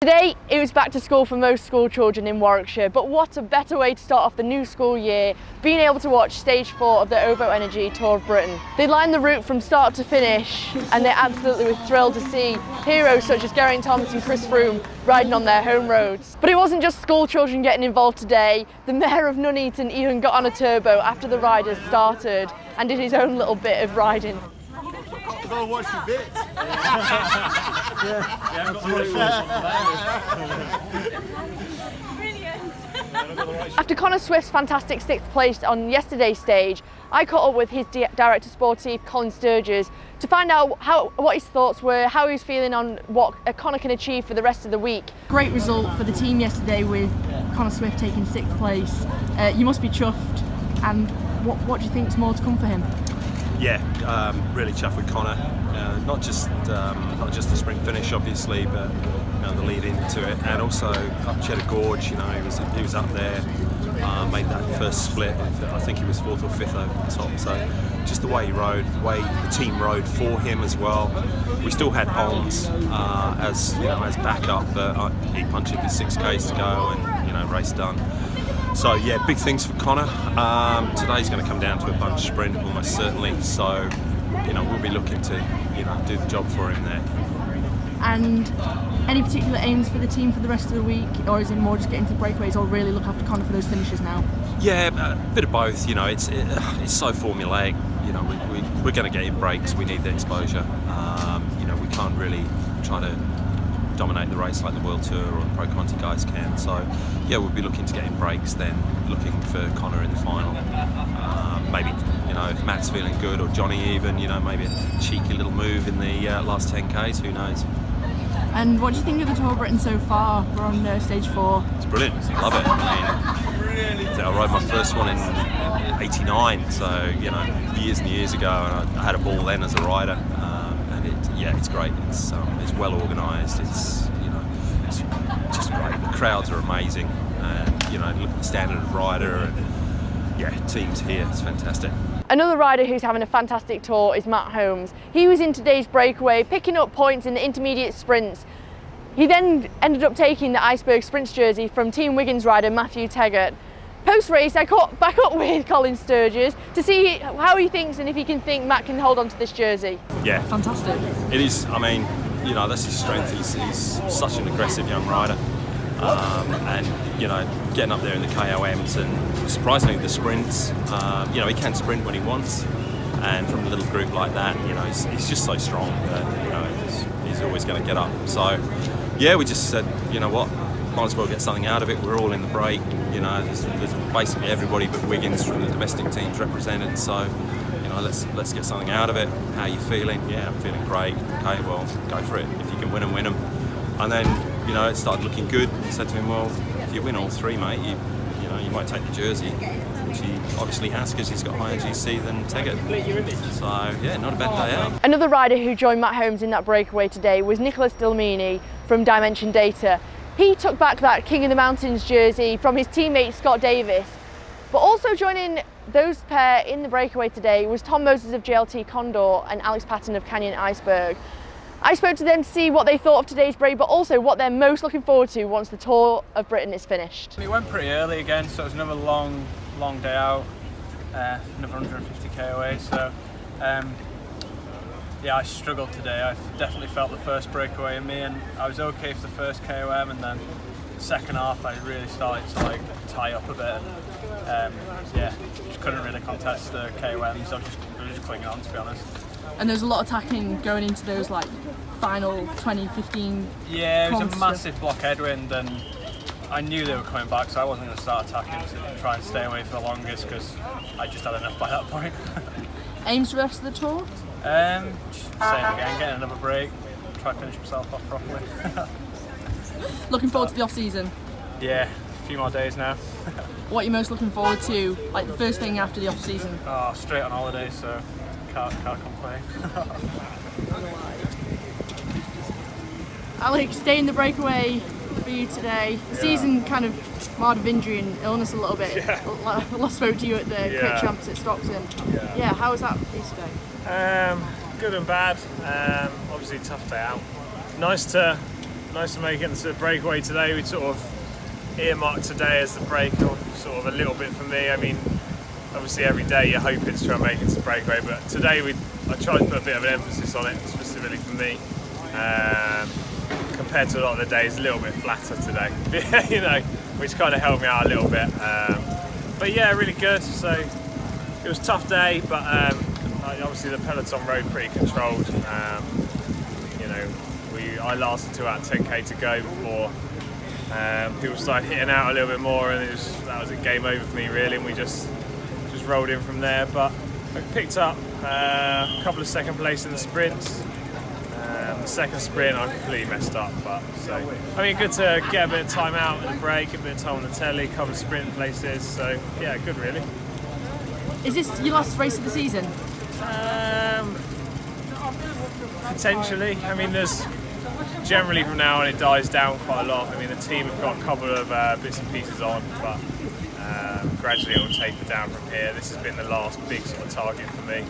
Today it was back to school for most school children in Warwickshire, but what a better way to start off the new school year, being able to watch stage 4 of the OVO Energy Tour of Britain. They lined the route from start to finish and they absolutely were thrilled to see heroes such as Geraint Thomas and Chris Froome riding on their home roads. But it wasn't just school children getting involved today. The Mayor of Nuneaton even got on a turbo after the riders started and did his own little bit of riding. Because I'll watch your bits. After Connor Swift's fantastic 6th place on yesterday's stage, I caught up with his Director Sportif, Colin Sturgis, to find out what his thoughts were, how he was feeling on what Connor can achieve for the rest of the week. Great result for the team yesterday with Connor Swift taking 6th place. You must be chuffed, and what do you think is more to come for him? Yeah, really chuffed with Connor. Not just the sprint finish, obviously, but the lead into it, and also up Cheddar Gorge. He was up there, made that first split. I think he was 4th or 5th over the top. So just the way he rode, the way the team rode for him as well. We still had Holmes as backup, but he punched up his 6Ks to go, and race done. So yeah, big things for Connor. Today's going to come down to a bunch sprint almost certainly. So we'll be looking to do the job for him there. And any particular aims for the team for the rest of the week, or is it more just getting to breakaways, or really look after Connor for those finishes now? Yeah, a bit of both. It's so formulaic. We're going to get in breaks. We need the exposure. We can't really try to dominate the race like the World Tour or the Pro Conti guys can. So yeah, we'll be looking to get in breaks, then looking for Connor in the final. Maybe if Matt's feeling good, or Johnny even, maybe a cheeky little move in the last 10Ks, who knows. And what do you think of the Tour of Britain so far? We're on stage 4. It's brilliant, love it. I rode my first one in '89, so years and years ago, and I had a ball then as a rider. It's great. It's well organised. It's just great. The crowds are amazing, and look at the standard of rider, and teams here. It's fantastic. Another rider who's having a fantastic tour is Matt Holmes. He was in today's breakaway, picking up points in the intermediate sprints. He then ended up taking the Iceberg Sprints jersey from Team Wiggins rider Matthew Teggart. Post-race, I caught back up with Colin Sturgis to see how he thinks and if he can think Matt can hold on to this jersey. Yeah. Fantastic. It is. That's his strength. He's such an aggressive young rider. And getting up there in the KOMs and surprisingly the sprints, he can sprint when he wants, and from a little group like that, he's just so strong that he's always going to get up. So yeah, we just said, might as well get something out of it. We're all in the break, there's basically everybody but Wiggins from the domestic teams represented. So let's get something out of it. How are you feeling? Yeah, I'm feeling great. Okay, well, go for it. If you can win them, win them. And then it started looking good. I said to him, well, if you win all 3, mate, you might take the jersey, which he obviously has because he's got higher GC than Teggart. So yeah, not a bad day out. Another rider who joined Matt Holmes in that breakaway today was Nicholas Delmini from Dimension Data. He took back that King of the Mountains jersey from his teammate Scott Davis. But also joining those pair in the breakaway today was Tom Moses of JLT Condor and Alex Patton of Canyon Iceberg. I spoke to them to see what they thought of today's break, but also what they're most looking forward to once the Tour of Britain is finished. It went pretty early again, so it was another long day out, another 150k away. So I struggled today. I definitely felt the first breakaway in me, and I was okay for the first KOM, and then the second half I really started to tie up a bit. Just couldn't really contest the KOMs. I was just clinging on, to be honest. And there's a lot of tacking going into those final 2015. Yeah, it was a massive block headwind, and I knew they were coming back, so I wasn't going to start attacking to try and stay away for the longest because I just had enough by that point. Aims for the rest of the tour? Just same again, getting another break, try to finish myself off properly. Looking forward to the off-season? Yeah, a few more days now. What are you most looking forward to, the first thing after the off-season? Oh, straight on holiday, so can't complain. Alex, staying the breakaway for you today. The season kind of marred of injury and illness a little bit. Yeah. Last spoke to you at the Quick Champs at Stockton. Yeah, how was that for you today? Good and bad. Obviously tough day out. Nice to Nice to make it into the breakaway today. We sort of earmarked today as the break, or sort of a little bit for me. I mean, obviously every day you're hoping to try and make it to the breakaway, but today I tried to put a bit of an emphasis on it, specifically for me. Compared to a lot of the days, a little bit flatter today, you know, which kind of helped me out a little bit. But yeah, really good. So it was a tough day, but obviously the peloton rode pretty controlled. You know, I lasted to about 10k to go before people started hitting out a little bit more, and that was a game over for me really, and we just rolled in from there. But I picked up a couple of second place in the sprints. The second sprint I completely messed up, but so I mean, good to get a bit of time out and break, a bit of time on the telly, a couple of sprint places. So yeah, good really. Is this your last race of the season? Potentially. I mean, there's generally from now on it dies down quite a lot. I mean, the team have got a couple of bits and pieces on, but gradually it will taper down from here. This has been the last big sort of target for me.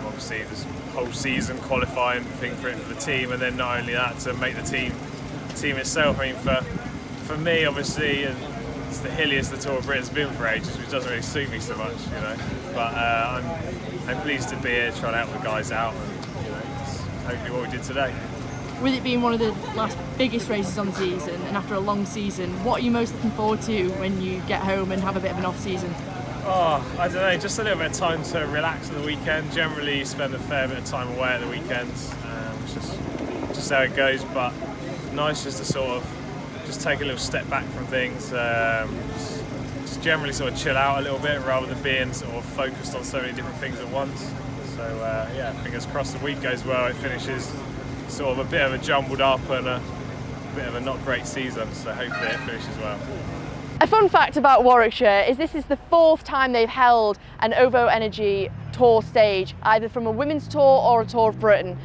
Obviously, this whole season qualifying thing for the team, and then not only that, to make the team itself. I mean, for me, obviously, it's the hilliest the Tour of Britain's been for ages, which doesn't really suit me so much, you know. But I'm pleased to be here, trying to help the guys out, and you know, it's hopefully what we did today. With it being one of the last biggest races on the season, and after a long season, what are you most looking forward to when you get home and have a bit of an off season? Oh, I don't know, just a little bit of time to relax on the weekend. Generally spend a fair bit of time away at the weekends, just how it goes, but nice just to sort of just take a little step back from things, just generally sort of chill out a little bit rather than being sort of focused on so many different things at once. So yeah, fingers crossed the week goes well, it finishes sort of a bit of a jumbled up and a bit of a not great season, so hopefully it finishes well. A fun fact about Warwickshire is this is the 4th time they've held an OVO Energy Tour stage, either from a women's tour or a Tour of Britain.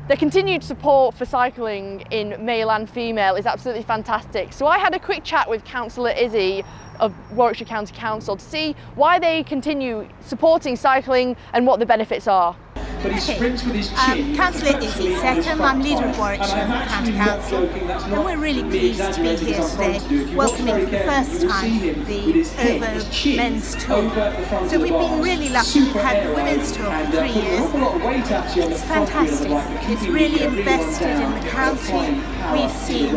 The continued support for cycling in male and female is absolutely fantastic. So I had a quick chat with Councillor Izzy of Warwickshire County Council to see why they continue supporting cycling and what the benefits are. But he sprints with his chin. Councillor Izzy Seckham, I'm leader of Warwickshire County Council, and we're really pleased to be here today, welcoming for the first time the OVO Men's Tour. So we've been really lucky. We've had the Women's Tour for 3 years. It's fantastic. It's really invested in the county. We've seen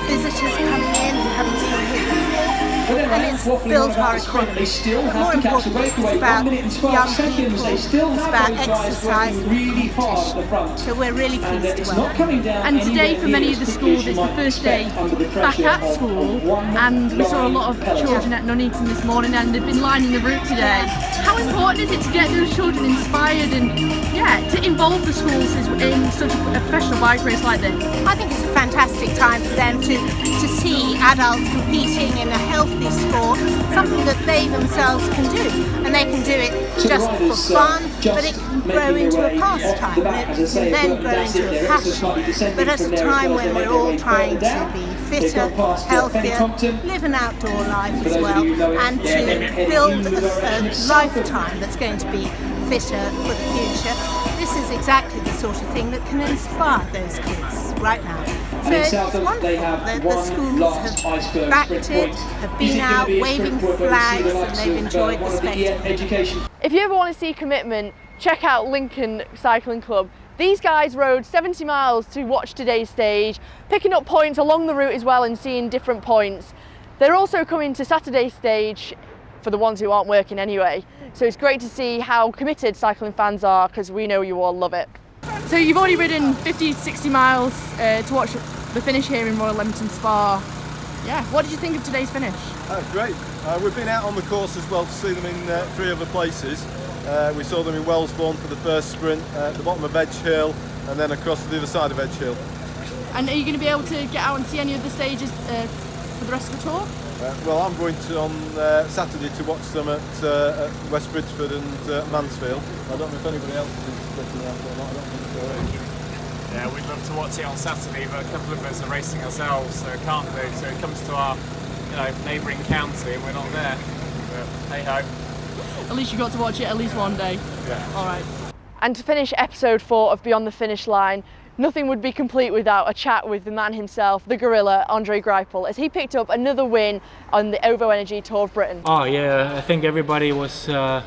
visitors coming in who haven't been here before, and it's built our economy. But more importantly, it's about young people, it's about exercise and competition. So we're really pleased to welcome. And today for many of the schools it's the first day back at school, and we saw a lot of children at Nuneaton this morning and they've been lining the route today. How important is it to get those children inspired and to involve the schools in such a professional bike race like this? I think it's a fantastic time for them to see adults competing in a healthy sport, something that they themselves can do. And they can do it just for fun, but it can grow into a pastime, it can then grow into a passion. But at a time when we're all trying to be fitter, healthier, live an outdoor life as well, and to build a lifetime that's going to be fitter for the future, this is exactly the sort of thing that can inspire those kids right now. So it's wonderful that the schools have backed it, have been out waving flags, and they've enjoyed the spectacle. If you ever want to see commitment, check out Lincoln Cycling Club. These guys rode 70 miles to watch today's stage, picking up points along the route as well and seeing different points. They're also coming to Saturday's stage for the ones who aren't working anyway. So it's great to see how committed cycling fans are, because we know you all love it. So you've already ridden 50 to 60 miles to watch the finish here in Royal Leamington Spa. Yeah, what did you think of today's finish? Oh, great. We've been out on the course as well to see them in 3 other places. We saw them in Wellsbourne for the first sprint, at the bottom of Edge Hill, and then across to the other side of Edge Hill. And are you going to be able to get out and see any of the stages for the rest of the tour? Well, I'm going to on Saturday to watch them at West Bridgeford and Mansfield. I don't know if anybody else is looking out or not. I don't think so. Yeah, we'd love to watch it on Saturday, but a couple of us are racing ourselves, so can't do. So it comes to our, neighbouring county, and we're not there. But hey ho. At least you got to watch it at least one day. Yeah. All right. And to finish episode 4 of Beyond the Finish Line, Nothing would be complete without a chat with the man himself, the gorilla, Andre Greipel, as he picked up another win on the OVO Energy Tour of Britain. Oh yeah, I think everybody was a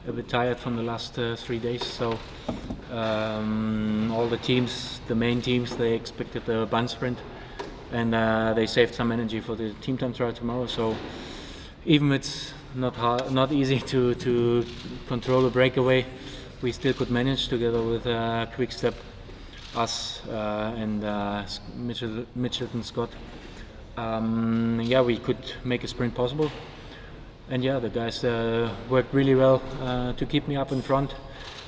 bit tired from the last 3 days, so all the teams, the main teams, they expected the bun sprint, and they saved some energy for the team time trial tomorrow. So even it's not easy to control a breakaway, we still could manage together with Quick Step, us and Mitchelton Scott. Yeah, we could make a sprint possible, and yeah, the guys worked really well to keep me up in front,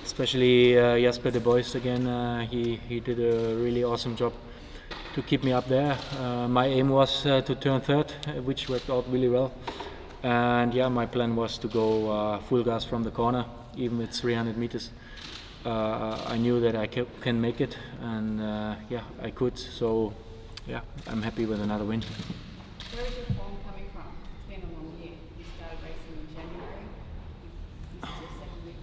especially Jasper de Boist again. He did a really awesome job to keep me up there. My aim was to turn third, which worked out really well, and yeah, my plan was to go full gas from the corner, even with 300 meters. I knew that I can make it, and yeah, I could. So yeah, I'm happy with another win. Where is your form coming from? It's been a long year. You started racing in January. This is your second week.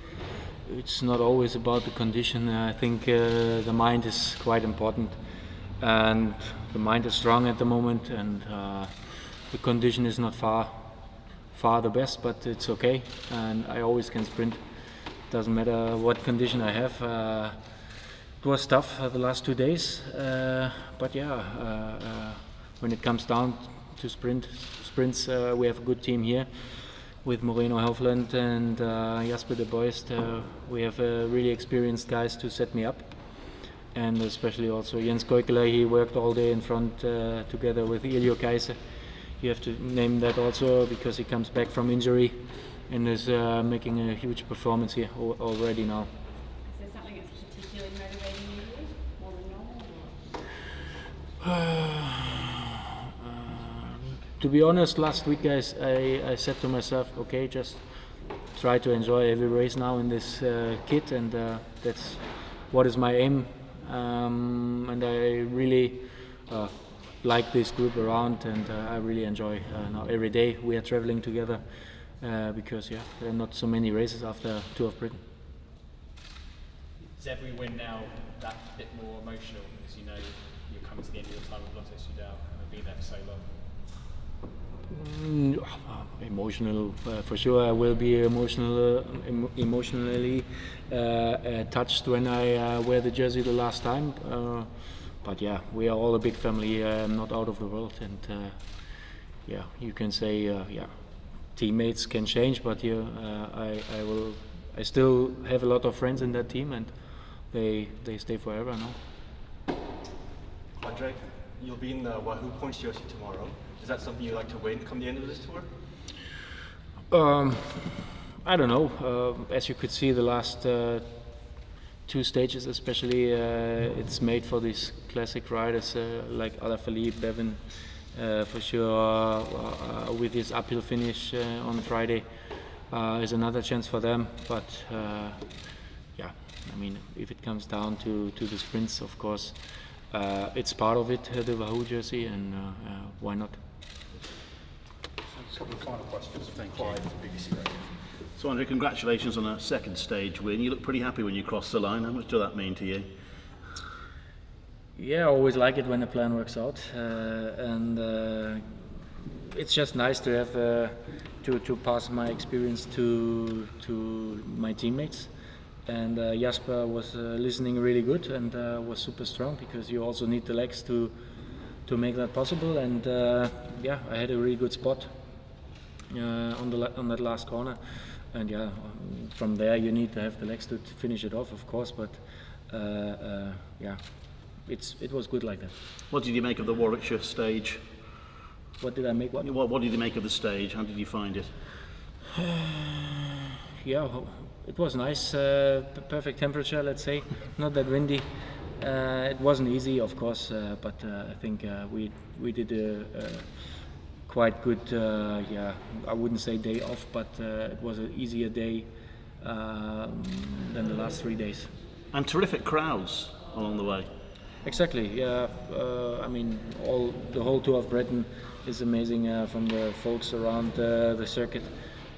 It's not always about the condition. I think the mind is quite important, and the mind is strong at the moment, and the condition is not far the best, but it's okay, and I always can sprint. Doesn't matter what condition I have. It was tough the last 2 days, but yeah, when it comes down to sprints, we have a good team here with Moreno Helfland and Jasper de Boist. We have really experienced guys to set me up, and especially also Jens Goikela. He worked all day in front together with Ilio Kaiser. You have to name that also because he comes back from injury and is making a huge performance here already now. Is there something that's particularly motivating you to do, more than normal? To be honest, last week I said to myself, okay, just try to enjoy every race now in this kit, and that's what is my aim. And I really like this group around, and I really enjoy now every day we are traveling together. Because yeah, there are not so many races after Tour of Britain. Is every win now that bit more emotional because you know you're coming to the end of your time with Lotto Soudal and have been there for so long? Emotional, for sure. I will be emotionally touched when I wear the jersey the last time. But yeah, we are all a big family. I'm not out of the world, and yeah, you can say yeah. Teammates can change, but yeah, I still have a lot of friends in that team, and they stay forever now. Andre, you'll be in the Wahoo Points jersey tomorrow. Is that something you'd like to win come the end of this tour? I don't know. As you could see, the last 2 stages, especially, it's made for these classic riders like Alaphilippe, Bevan. For sure, with his uphill finish on Friday, is another chance for them. But yeah, I mean, if it comes down to the sprints, of course, it's part of it, the Wahoo jersey, and why not? A couple of final questions. Thank you. BBC Radio. So, Andre, congratulations on a second stage win. You look pretty happy when you crossed the line. How much does that mean to you? Yeah, I always like it when the plan works out, and it's just nice to have to pass my experience to my teammates. And Jasper was listening really good and was super strong, because you also need the legs to make that possible. And yeah, I had a really good spot on that last corner. And yeah, from there you need to have the legs to finish it off, of course. But yeah. It was good like that. What did you make of the Warwickshire stage? What did I make? What did you make of the stage? How did you find it? Yeah, it was nice. Perfect temperature, let's say. Not that windy. It wasn't easy, of course, but I think we did a quite good. Yeah, I wouldn't say day off, but it was an easier day than the last 3 days. And terrific crowds along the way. Exactly. Yeah. I mean, the whole Tour of Britain is amazing from the folks around the circuit,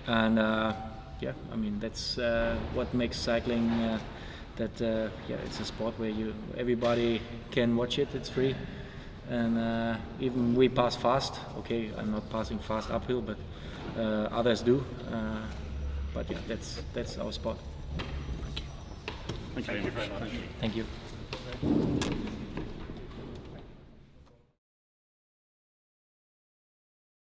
and yeah. I mean, that's what makes cycling yeah, it's a sport where everybody can watch it. It's free, and even we pass fast. Okay, I'm not passing fast uphill, but others do. But yeah, that's our sport. Thank you very much. Thank you.